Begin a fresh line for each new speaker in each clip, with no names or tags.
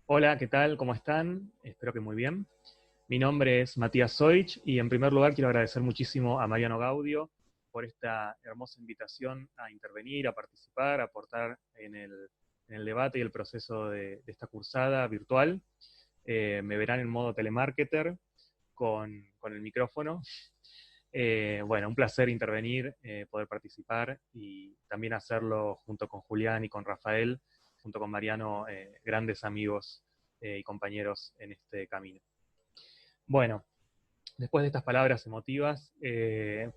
Hola, ¿qué tal? ¿Cómo están? Espero que muy bien. Mi nombre es Matías Soich y en primer lugar quiero agradecer muchísimo a Mariano Gaudio por esta hermosa invitación a intervenir, a participar, a aportar en el debate y el proceso de esta cursada virtual. Me verán en modo telemarketer con el micrófono. Bueno, un placer intervenir, poder participar y también hacerlo junto con Julián y con Rafael, junto con Mariano, grandes amigos y compañeros en este camino. Bueno, después de estas palabras emotivas,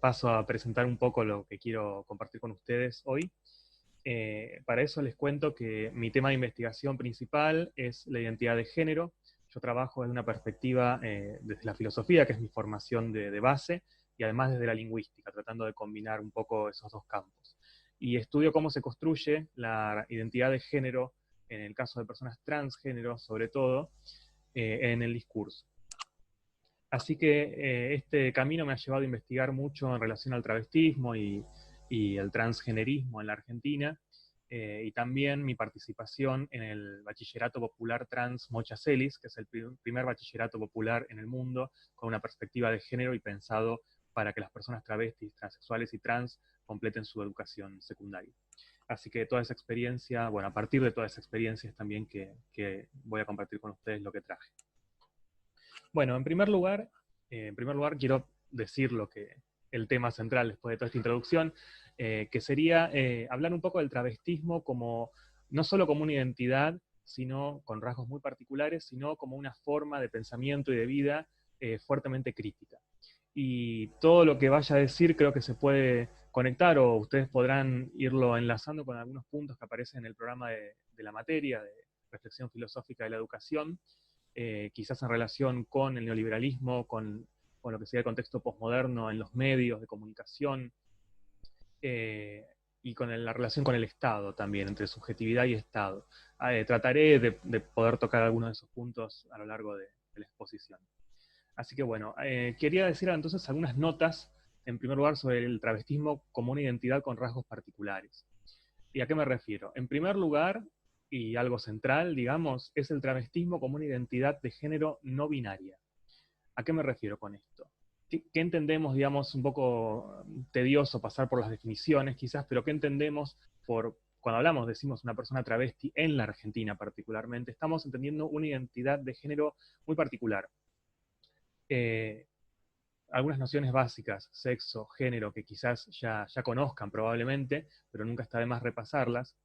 paso a presentar un poco lo que quiero compartir con ustedes hoy. Para eso les cuento que mi tema de investigación principal es la identidad de género. Yo trabajo desde una perspectiva desde la filosofía, que es mi formación de base, y además desde la lingüística, tratando de combinar un poco esos dos campos. Y estudio cómo se construye la identidad de género, en el caso de personas transgénero, sobre todo, en el discurso. Así que este camino me ha llevado a investigar mucho en relación al travestismo y el transgenerismo en la Argentina, y también mi participación en el Bachillerato Popular Trans Mocha Celis, que es el primer bachillerato popular en el mundo con una perspectiva de género y pensado para que las personas travestis, transexuales y trans completen su educación secundaria. Así que toda esa experiencia, bueno, a partir de toda esa experiencia es también que voy a compartir con ustedes lo que traje. Bueno, en primer lugar quiero decir lo que el tema central después de toda esta introducción, que sería hablar un poco del travestismo como no solo como una identidad, sino con rasgos muy particulares, sino como una forma de pensamiento y de vida fuertemente crítica. Y todo lo que vaya a decir creo que se puede conectar o ustedes podrán irlo enlazando con algunos puntos que aparecen en el programa de la materia de reflexión filosófica de la educación, quizás en relación con el neoliberalismo, con lo que sería el contexto posmoderno en los medios de comunicación, eh, y con la relación con el Estado también, entre subjetividad y Estado. Trataré de poder tocar algunos de esos puntos a lo largo de la exposición. Así que bueno, quería decir entonces algunas notas, en primer lugar, sobre el travestismo como una identidad con rasgos particulares. ¿Y a qué me refiero? En primer lugar, y algo central, digamos, es el travestismo como una identidad de género no binaria. ¿A qué me refiero con esto? ¿Qué entendemos, digamos, un poco tedioso pasar por las definiciones quizás, pero qué entendemos cuando hablamos, decimos una persona travesti en la Argentina particularmente, estamos entendiendo una identidad de género muy particular. Eh, Algunas nociones básicas, sexo, género, que quizás ya conozcan probablemente, pero nunca está de más repasarlas.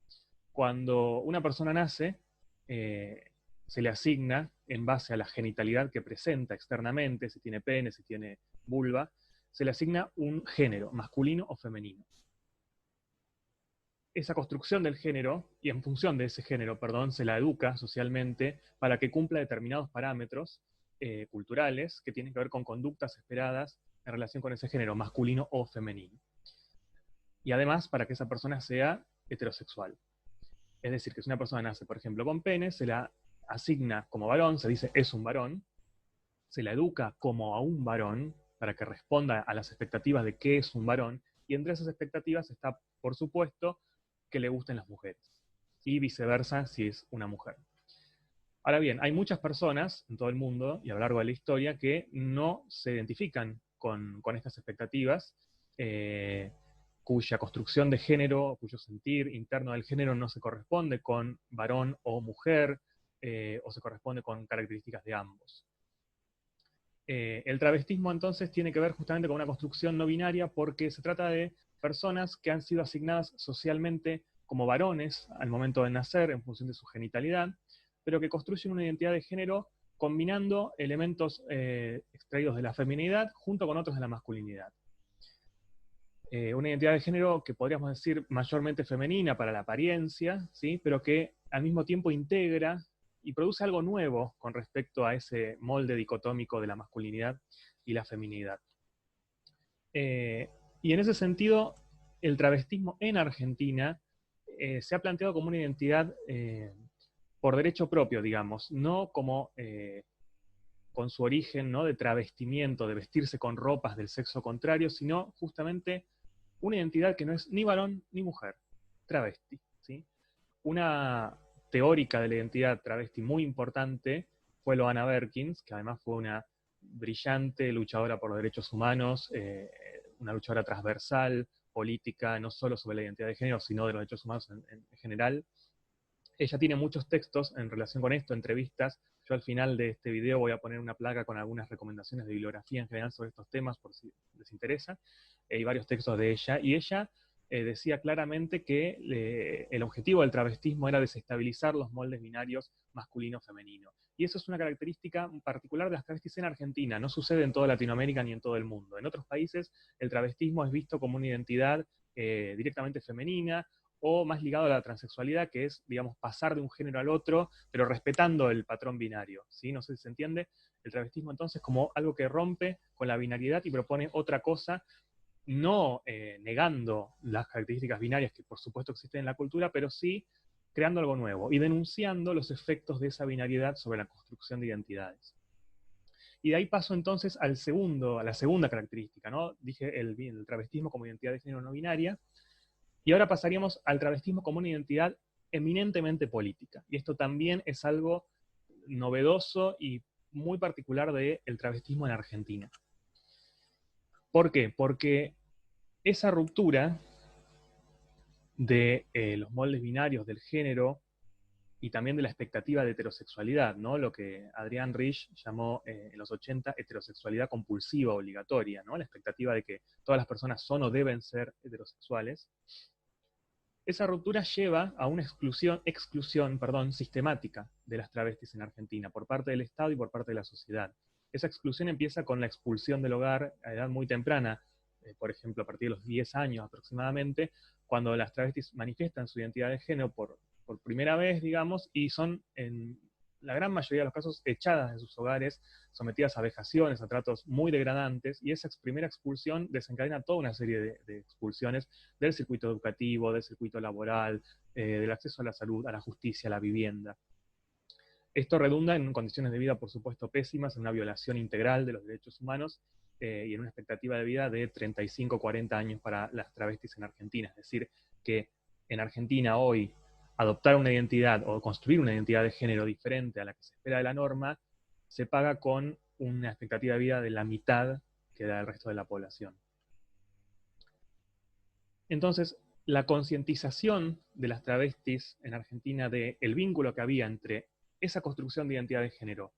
Cuando una persona nace, eh, se le asigna en base a la genitalidad que presenta externamente, si tiene pene, si tiene vulva, se le asigna un género, masculino o femenino. Esa construcción del género, y en función de ese género, perdón, se la educa socialmente para que cumpla determinados parámetros culturales que tienen que ver con conductas esperadas en relación con ese género, masculino o femenino. Y además para que esa persona sea heterosexual. Es decir, que si una persona nace, por ejemplo, con pene, se la asigna como varón, se dice es un varón, se la educa como a un varón para que responda a las expectativas de qué es un varón, y entre esas expectativas está, por supuesto, que le gusten las mujeres, y viceversa si es una mujer. Ahora bien, hay muchas personas en todo el mundo y a lo largo de la historia que no se identifican con estas expectativas, eh, cuya construcción de género, cuyo sentir interno del género no se corresponde con varón o mujer, o se corresponde con características de ambos. El travestismo entonces tiene que ver justamente con una construcción no binaria porque se trata de personas que han sido asignadas socialmente como varones al momento de nacer en función de su genitalidad, pero que construyen una identidad de género combinando elementos extraídos de la feminidad junto con otros de la masculinidad. Una identidad de género que podríamos decir mayormente femenina para la apariencia, ¿sí? Pero que al mismo tiempo integra y produce algo nuevo con respecto a ese molde dicotómico de la masculinidad y la feminidad. Eh, y en ese sentido, el travestismo en Argentina se ha planteado como una identidad por derecho propio, digamos, no como con su origen, ¿no?, de travestimiento, de vestirse con ropas del sexo contrario, sino justamente una identidad que no es ni varón ni mujer, travesti, ¿sí? Una teórica de la identidad travesti muy importante fue Loana Berkins, que además fue una brillante luchadora por los derechos humanos, una luchadora transversal, política, no solo sobre la identidad de género, sino de los derechos humanos en general. Ella tiene muchos textos en relación con esto, entrevistas. Yo al final de este video voy a poner una placa con algunas recomendaciones de bibliografía en general sobre estos temas, por si les interesa, y varios textos de ella. Y ella decía claramente que el objetivo del travestismo era desestabilizar los moldes binarios masculino-femenino. Y eso es una característica particular de las travestis en Argentina. No sucede en toda Latinoamérica ni en todo el mundo. En otros países el travestismo es visto como una identidad directamente femenina, o más ligado a la transexualidad, que es, digamos, pasar de un género al otro, pero respetando el patrón binario, ¿sí? No sé si se entiende. El travestismo entonces como algo que rompe con la binariedad y propone otra cosa, no negando las características binarias que por supuesto existen en la cultura, pero sí creando algo nuevo y denunciando los efectos de esa binariedad sobre la construcción de identidades. Y de ahí paso entonces a la segunda característica, ¿no? Dije el travestismo como identidad de género no binaria. Y ahora pasaríamos al travestismo como una identidad eminentemente política. Y esto también es algo novedoso y muy particular del travestismo en Argentina. ¿Por qué? Porque esa ruptura de los moldes binarios del género y también de la expectativa de heterosexualidad, ¿no? Lo que Adrián Rich llamó en los 80 heterosexualidad compulsiva obligatoria, ¿no? La expectativa de que todas las personas son o deben ser heterosexuales. Esa ruptura lleva a una exclusión sistemática de las travestis en Argentina, por parte del Estado y por parte de la sociedad. Esa exclusión empieza con la expulsión del hogar a edad muy temprana, por ejemplo, a partir de los 10 años aproximadamente, cuando las travestis manifiestan su identidad de género por primera vez, digamos, y son en la gran mayoría de los casos echadas de sus hogares, sometidas a vejaciones, a tratos muy degradantes, y esa primera expulsión desencadena toda una serie de expulsiones del circuito educativo, del circuito laboral, del acceso a la salud, a la justicia, a la vivienda. Esto redunda en condiciones de vida, por supuesto, pésimas, en una violación integral de los derechos humanos y en una expectativa de vida de 35, 40 años para las travestis en Argentina. Es decir, que en Argentina hoy adoptar una identidad o construir una identidad de género diferente a la que se espera de la norma, se paga con una expectativa de vida de la mitad que da el resto de la población. Entonces, la concientización de las travestis en Argentina del vínculo que había entre esa construcción de identidad de género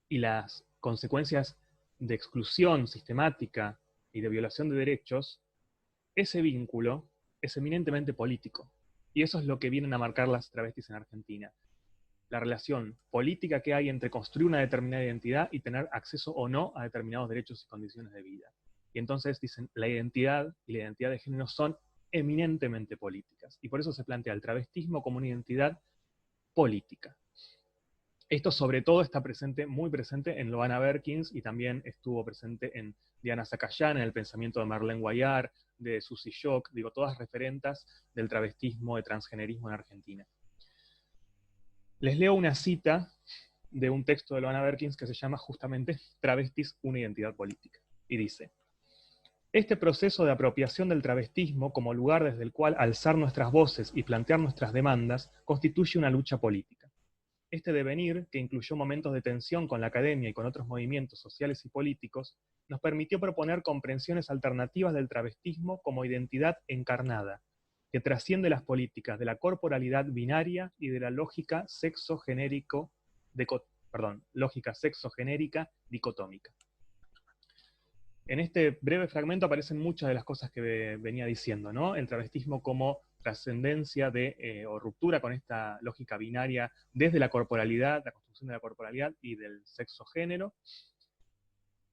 y las consecuencias de exclusión sistemática y de violación de derechos, ese vínculo es eminentemente político. Y eso es lo que vienen a marcar las travestis en Argentina. La relación política que hay entre construir una determinada identidad y tener acceso o no a determinados derechos y condiciones de vida. Y entonces dicen, la identidad y la identidad de género son eminentemente políticas. Y por eso se plantea el travestismo como una identidad política. Esto sobre todo está presente, muy presente en Loana Berkins y también estuvo presente en Diana Zacayán, en el pensamiento de Marlene Guayar, de Susy Shock, digo, todas referentas del travestismo, de transgenerismo en Argentina. Les leo una cita de un texto de Loana Berkins que se llama justamente Travestis, una identidad política. Y dice, este proceso de apropiación del travestismo como lugar desde el cual alzar nuestras voces y plantear nuestras demandas constituye una lucha política. Este devenir, que incluyó momentos de tensión con la academia y con otros movimientos sociales y políticos, nos permitió proponer comprensiones alternativas del travestismo como identidad encarnada, que trasciende las políticas de la corporalidad binaria y de la lógica sexogenérica dicotómica. En este breve fragmento aparecen muchas de las cosas que venía diciendo, ¿no? El travestismo como trascendencia o ruptura con esta lógica binaria desde la corporalidad, la construcción de la corporalidad y del sexo-género,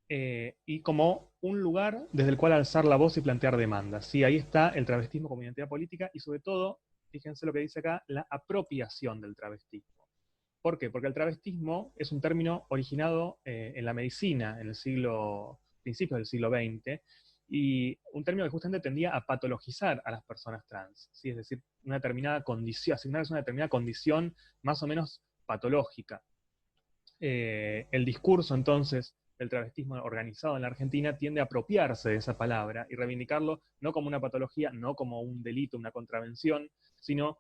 y como un lugar desde el cual alzar la voz y plantear demandas. Sí, ahí está el travestismo como identidad política y sobre todo, fíjense lo que dice acá, la apropiación del travestismo. ¿Por qué? Porque el travestismo es un término originado en la medicina en el principios del siglo XX, y un término que justamente tendía a patologizar a las personas trans, ¿sí? Es decir, una determinada condición, asignarles una determinada condición más o menos patológica. El discurso entonces del travestismo organizado en la Argentina tiende a apropiarse de esa palabra y reivindicarlo no como una patología, no como un delito, una contravención, sino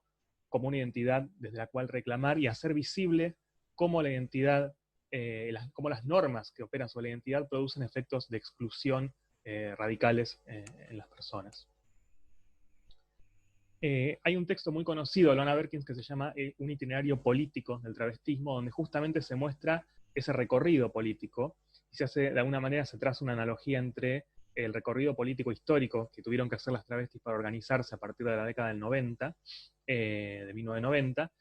como una identidad desde la cual reclamar y hacer visible cómo la identidad, cómo las normas que operan sobre la identidad producen efectos de exclusión radicales en las personas. Hay un texto muy conocido de Loana Berkins que se llama Un itinerario político del travestismo, donde justamente se muestra ese recorrido político, y se hace, de alguna manera, se traza una analogía entre el recorrido político histórico que tuvieron que hacer las travestis para organizarse a partir de la década del 90, de 1990,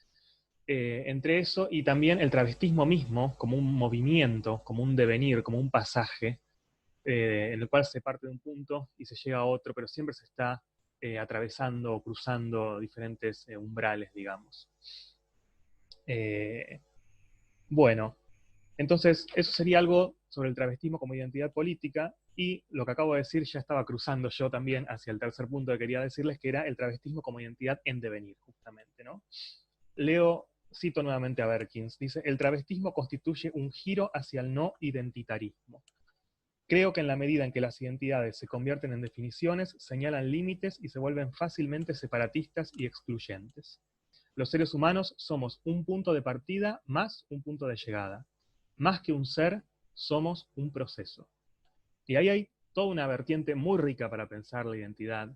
entre eso y también el travestismo mismo, como un movimiento, como un devenir, como un pasaje, en el cual se parte de un punto y se llega a otro, pero siempre se está atravesando o cruzando diferentes umbrales, digamos. Bueno, entonces eso sería algo sobre el travestismo como identidad política, y lo que acabo de decir ya estaba cruzando yo también hacia el tercer punto que quería decirles, que era el travestismo como identidad en devenir, justamente, ¿no? Cito nuevamente a Berkins, dice: el travestismo constituye un giro hacia el no identitarismo. Creo que en la medida en que las identidades se convierten en definiciones, señalan límites y se vuelven fácilmente separatistas y excluyentes. Los seres humanos somos un punto de partida más un punto de llegada. Más que un ser, somos un proceso. Y ahí hay toda una vertiente muy rica para pensar la identidad,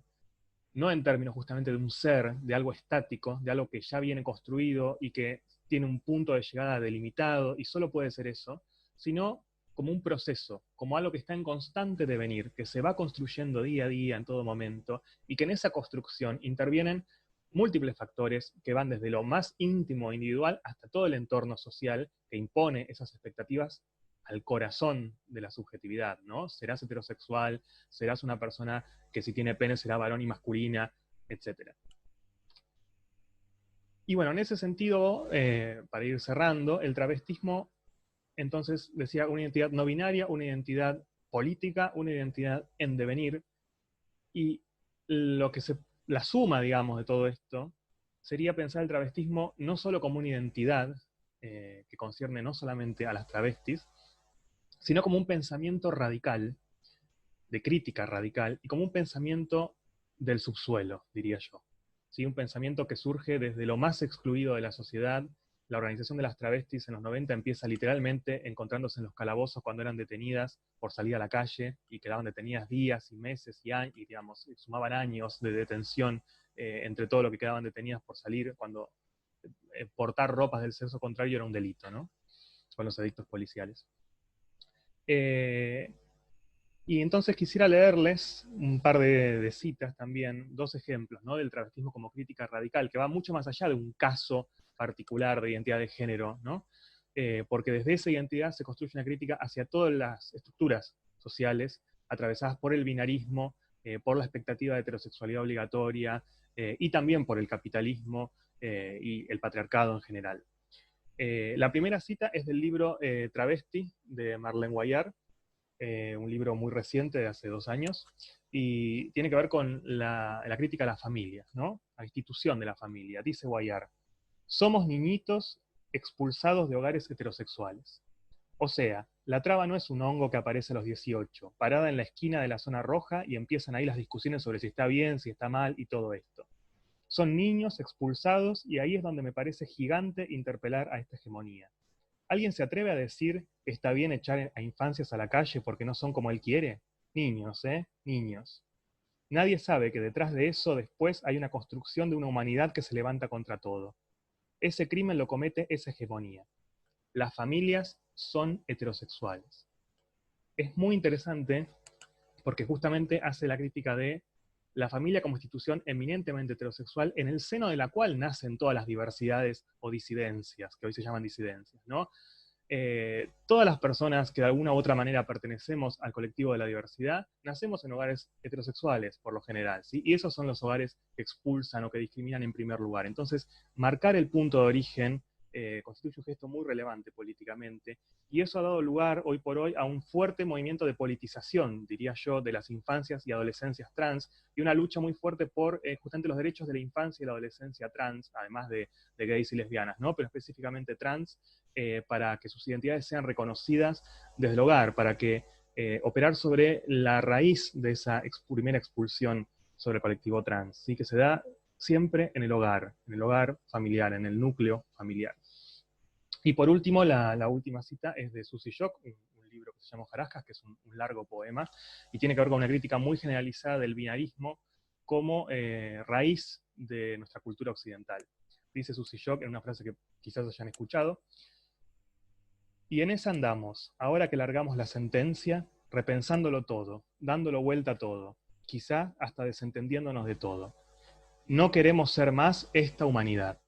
no en términos justamente de un ser, de algo estático, de algo que ya viene construido y que tiene un punto de llegada delimitado y solo puede ser eso, sino como un proceso, como algo que está en constante devenir, que se va construyendo día a día, en todo momento, y que en esa construcción intervienen múltiples factores que van desde lo más íntimo e individual hasta todo el entorno social que impone esas expectativas al corazón de la subjetividad, ¿no? Serás heterosexual, serás una persona que si tiene pene será varón y masculina, etc. Y bueno, en ese sentido, para ir cerrando, el travestismo, entonces, decía, una identidad no binaria, una identidad política, una identidad en devenir, y la suma, digamos, de todo esto, sería pensar el travestismo no solo como una identidad, que concierne no solamente a las travestis, sino como un pensamiento radical, de crítica radical, y como un pensamiento del subsuelo, diría yo. ¿Sí? Un pensamiento que surge desde lo más excluido de la sociedad. La organización de las travestis en los 90 empieza literalmente encontrándose en los calabozos cuando eran detenidas por salir a la calle, y quedaban detenidas días y meses y años, y digamos, sumaban años de detención entre todo lo que quedaban detenidas por salir, cuando portar ropas del sexo contrario era un delito, ¿no? Con los edictos policiales. Y entonces quisiera leerles un par de citas también, dos ejemplos, ¿no? Del travestismo como crítica radical, que va mucho más allá de un caso particular de identidad de género, ¿no? Porque desde esa identidad se construye una crítica hacia todas las estructuras sociales atravesadas por el binarismo, por la expectativa de heterosexualidad obligatoria, y también por el capitalismo y el patriarcado en general. La primera cita es del libro Travesti, de Marlene Guayar, un libro muy reciente, de hace 2 años, y tiene que ver con la crítica a la familia, ¿no? A la institución de la familia. Dice Guayar: somos niñitos expulsados de hogares heterosexuales. O sea, la traba no es un hongo que aparece a los 18, parada en la esquina de la zona roja, y empiezan ahí las discusiones sobre si está bien, si está mal y todo esto. Son niños expulsados, y ahí es donde me parece gigante interpelar a esta hegemonía. ¿Alguien se atreve a decir que está bien echar a infancias a la calle porque no son como él quiere? Niños, Niños. Nadie sabe que detrás de eso después hay una construcción de una humanidad que se levanta contra todo. Ese crimen lo comete esa hegemonía. Las familias son heterosexuales. Es muy interesante porque justamente hace la crítica de la familia como institución eminentemente heterosexual, en el seno de la cual nacen todas las diversidades o disidencias, que hoy se llaman disidencias, ¿no? Todas las personas que de alguna u otra manera pertenecemos al colectivo de la diversidad, nacemos en hogares heterosexuales, por lo general, ¿sí? Y esos son los hogares que expulsan o que discriminan en primer lugar. Entonces, marcar el punto de origen constituye un gesto muy relevante políticamente, y eso ha dado lugar, hoy por hoy, a un fuerte movimiento de politización, diría yo, de las infancias y adolescencias trans, y una lucha muy fuerte por justamente los derechos de la infancia y la adolescencia trans, además de gays y lesbianas, ¿no? Pero específicamente trans, para que sus identidades sean reconocidas desde el hogar, para que operar sobre la raíz de esa primera expulsión sobre el colectivo trans, ¿sí? Que se da siempre en el hogar familiar, en el núcleo familiar. Y por último, la última cita es de Susy Shock, un libro que se llama Hojarascas, que es un largo poema, y tiene que ver con una crítica muy generalizada del binarismo como raíz de nuestra cultura occidental. Dice Susy Shock en una frase que quizás hayan escuchado: y en esa andamos, ahora que largamos la sentencia, repensándolo todo, dándolo vuelta a todo, quizá hasta desentendiéndonos de todo. No queremos ser más esta humanidad.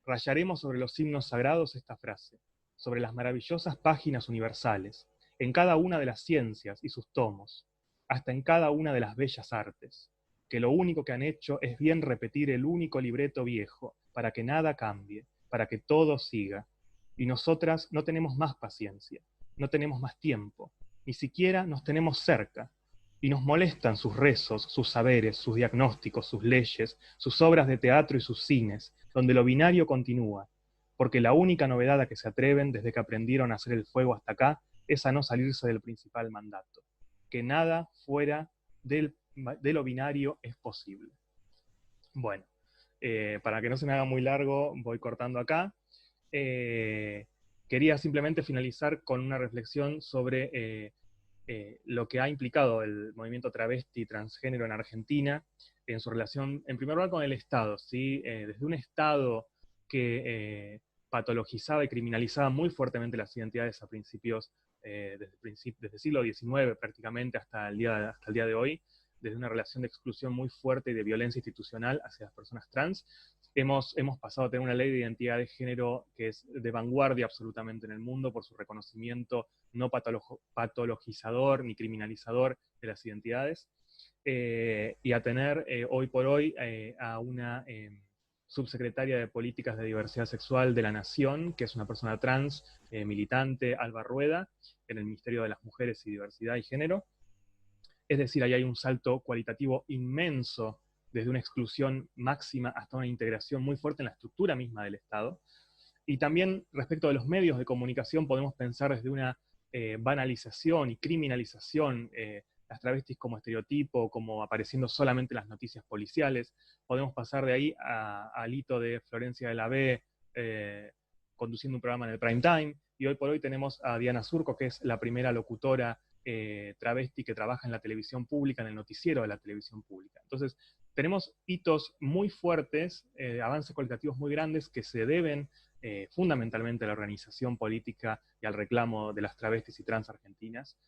Rayaremos sobre los himnos sagrados esta frase, sobre las maravillosas páginas universales, en cada una de las ciencias y sus tomos, hasta en cada una de las bellas artes, que lo único que han hecho es bien repetir el único libreto viejo, para que nada cambie, para que todo siga. Y nosotras no tenemos más paciencia, no tenemos más tiempo, ni siquiera nos tenemos cerca, y nos molestan sus rezos, sus saberes, sus diagnósticos, sus leyes, sus obras de teatro y sus cines, donde lo binario continúa, porque la única novedad a que se atreven desde que aprendieron a hacer el fuego hasta acá es a no salirse del principal mandato, que nada fuera de lo binario es posible. Bueno, para que no se me haga muy largo, voy cortando acá. Quería simplemente finalizar con una reflexión sobre lo que ha implicado el movimiento travesti transgénero en Argentina en su relación, en primer lugar, con el Estado, ¿sí? Desde un Estado que patologizaba y criminalizaba muy fuertemente las identidades a principios, desde el siglo XIX prácticamente hasta el día de hoy, desde una relación de exclusión muy fuerte y de violencia institucional hacia las personas trans. Hemos pasado a tener una ley de identidad de género que es de vanguardia absolutamente en el mundo por su reconocimiento no patologizador ni criminalizador de las identidades, y a tener hoy por hoy a una subsecretaria de Políticas de Diversidad Sexual de la Nación, que es una persona trans, militante, Alba Rueda, en el Ministerio de las Mujeres y Diversidad y Género. Es decir, ahí hay un salto cualitativo inmenso, desde una exclusión máxima hasta una integración muy fuerte en la estructura misma del Estado. Y también respecto de los medios de comunicación podemos pensar desde una banalización y criminalización, las travestis como estereotipo, como apareciendo solamente en las noticias policiales. Podemos pasar de ahí al hito de Florencia de la B conduciendo un programa en el prime time, y hoy por hoy tenemos a Diana Surco, que es la primera locutora travesti que trabaja en la televisión pública, en el noticiero de la televisión pública. Entonces, tenemos hitos muy fuertes, avances cualitativos muy grandes que se deben fundamentalmente a la organización política y al reclamo de las travestis y trans argentinas,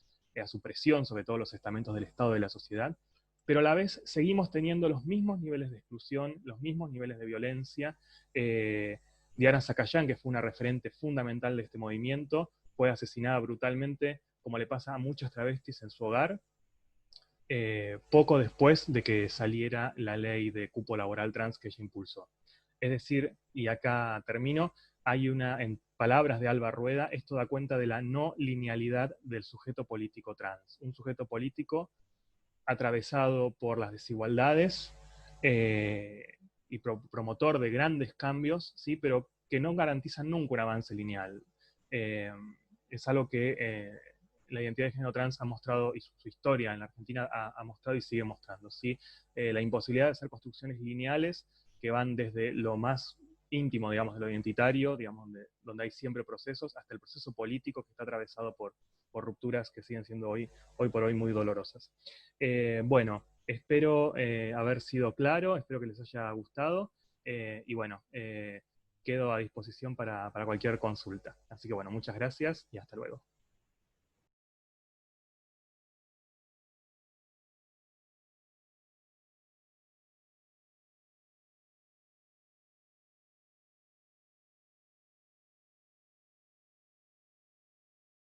a su presión sobre todos los estamentos del Estado y de la sociedad, pero a la vez seguimos teniendo los mismos niveles de exclusión, los mismos niveles de violencia. Diana Zacayán, que fue una referente fundamental de este movimiento, fue asesinada brutalmente, como le pasa a muchas travestis en su hogar, poco después de que saliera la ley de cupo laboral trans que ella impulsó. Es decir, y acá termino, hay en palabras de Alba Rueda, esto da cuenta de la no linealidad del sujeto político trans. Un sujeto político atravesado por las desigualdades y promotor de grandes cambios, ¿sí? Pero que no garantizan nunca un avance lineal. Es algo que la identidad de género trans ha mostrado, y su historia en la Argentina ha mostrado y sigue mostrando, ¿sí? La imposibilidad de hacer construcciones lineales que van desde lo más íntimo, digamos, de lo identitario, digamos, donde hay siempre procesos, hasta el proceso político que está atravesado por rupturas que siguen siendo hoy por hoy muy dolorosas. Bueno, espero haber sido claro, espero que les haya gustado, y bueno, quedo a disposición para cualquier consulta. Así que bueno, muchas gracias y hasta luego.